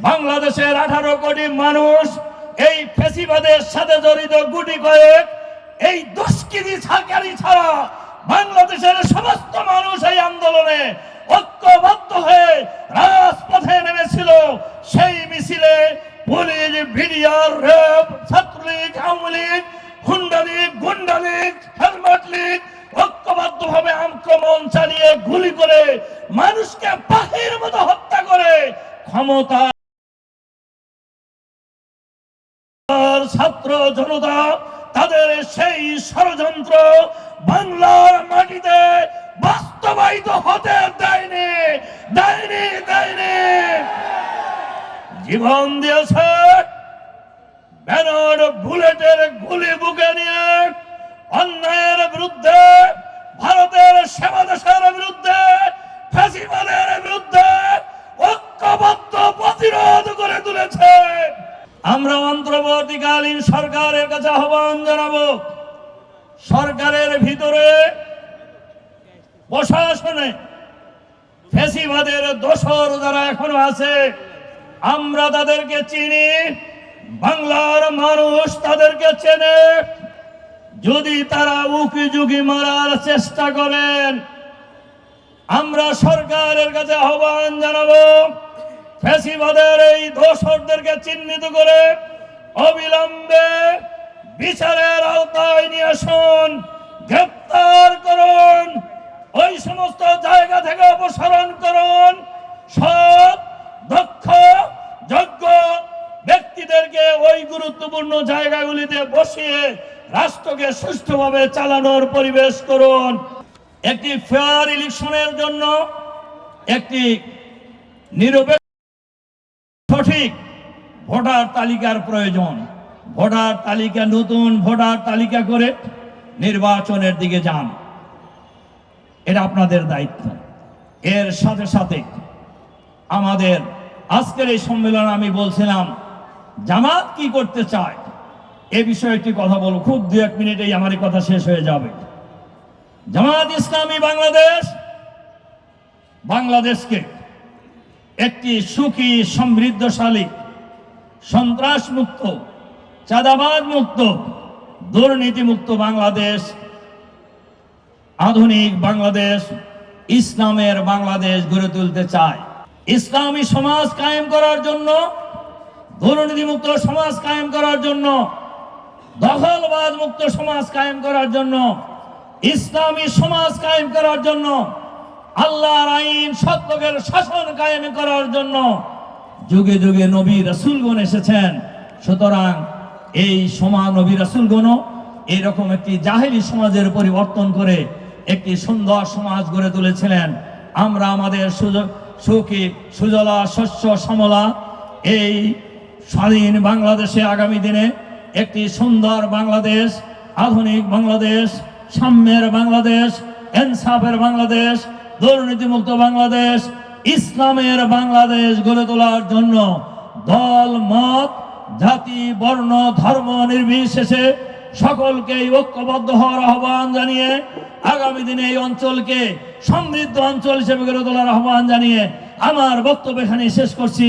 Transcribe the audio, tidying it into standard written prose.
বাংলাদেশের 18 কোটি মানুষ এই ফ্যাসিবাদের সাথে জড়িত গুটি কয়েক এই দুষ্কৃতী সরকারি ছাড়া বাংলাদেশের সমস্ত মানুষ এই আন্দোলনে ঐক্যবদ্ধ হয়ে রাজপথে নেমেছিল। সেই মিছিলে police, BDR, RAB, Chhatra League, Awami League, গুন্ডালীগ, হেলমেট লীগ ঐক্যবদ্ধভাবে আক্রমণ চালিয়ে গুলি করে মানুষকে পাখির মতো হত্যা করে ক্ষমতা ছাত্র জনতা তাদের সেই ষড়যন্ত্র বাংলার মাটিতে বাস্তবায়িত হতে দেয়নি। জীবন দিয়েছে ব্যানার বুলেটের গুলি বুকে নিয়ে অন্যায়ের বিরুদ্ধে, ভারতের সেবা দেশের বিরুদ্ধে, ফ্যাসিবাদের বিরুদ্ধে ঐক্যবদ্ধ প্রতিরোধ করে তুলেছে। আমরা অন্তর্বর্তীকালীন সরকারের কাছে আহ্বান জানাবো, সরকারের ভিতরে প্রশাসনে ফ্যাসিবাদের দোসর যারা এখনো আছে আমরা তাদেরকে চিনি, বাংলার মানুষ তাদেরকে চেনে। যদি তারা উকি ঝুঁকি মারার চেষ্টা করেন আমরা সরকারের কাছে আহ্বান জানাবো, ফ্যাসিবাদের এই দোসরদেরকে চিহ্নিত করে অবিলম্বে বিচারের আওতায় নিয়ে আসুন, গ্রেফতার করুন, ওই সমস্ত জায়গা থেকে অপসারণ করুন। সব দক্ষ যোগ্য ব্যক্তিদেরকে ওই গুরুত্বপূর্ণ জায়গাগুলিতে বসিয়ে রাষ্ট্রকে সুষ্ঠুভাবে চালানোর পরিবেশ করুন। একটি ফেয়ার ইলেকশনের জন্য একটি নিরপেক্ষ সঠিক ভোটার তালিকার প্রয়োজন। ভোটার তালিকা, নতুন ভোটার তালিকা করে নির্বাচনের দিকে যান, এটা আপনাদের দায়িত্ব। এর সাথে সাথে আমাদের আজকের এই সম্মেলন আমি বলছিলাম জামাত কি করতে চায় এ বিষয়ে একটি কথা বলবো, খুব 2-1 মিনিটেই আমার এই কথা শেষ হয়ে যাবে। জামাত ইসলামী বাংলাদেশকে একটি সুখী, সমৃদ্ধশালী, সন্ত্রাস মুক্ত, চাঁদাবাজ মুক্ত, দুর্নীতি মুক্ত বাংলাদেশ, আধুনিক বাংলাদেশ, ইসলামের বাংলাদেশ গড়ে তুলতে চায়। ইসলামী সমাজ কায়েম করার জন্য, দুর্নীতি মুক্ত সমাজ কায়েম করার জন্য, দখলবাজ মুক্ত সমাজ কায়েম করার জন্য, ইসলামী সমাজ কায়েম করার জন্য, আল্লাহর আইন সত্যের শাসন কায়েম করার জন্য যুগে যুগে নবী রাসূলগণ এসেছেন। সুতরাং এই নবী রাসূলগণ এইরকম একটি জাহেলি সমাজের পরিবর্তন করে একটি সুন্দর সমাজ গড়ে তুলেছিলেন। আমরা আমাদের সুখী, সুজলা, শস্য শ্যামলা এই স্বাধীন বাংলাদেশে আগামী দিনে একটি সুন্দর বাংলাদেশ, আধুনিক বাংলাদেশ, সাম্যের বাংলাদেশ, ইনসাফের বাংলাদেশ, দুর্নীতিমুক্ত বাংলাদেশ, ইসলামের বাংলাদেশ গড়ে তোলার জন্য দল, মত, জাতি, বর্ণ, ধর্ম নির্বিশেষে সকলকে ঐক্যবদ্ধ হওয়ার আহ্বান জানিয়ে আগামী দিনে এই অঞ্চলকে সমৃদ্ধ অঞ্চল হিসেবে গড়ে তোলার আহ্বান জানিয়ে আমার বক্তব্য এখানে শেষ করছি।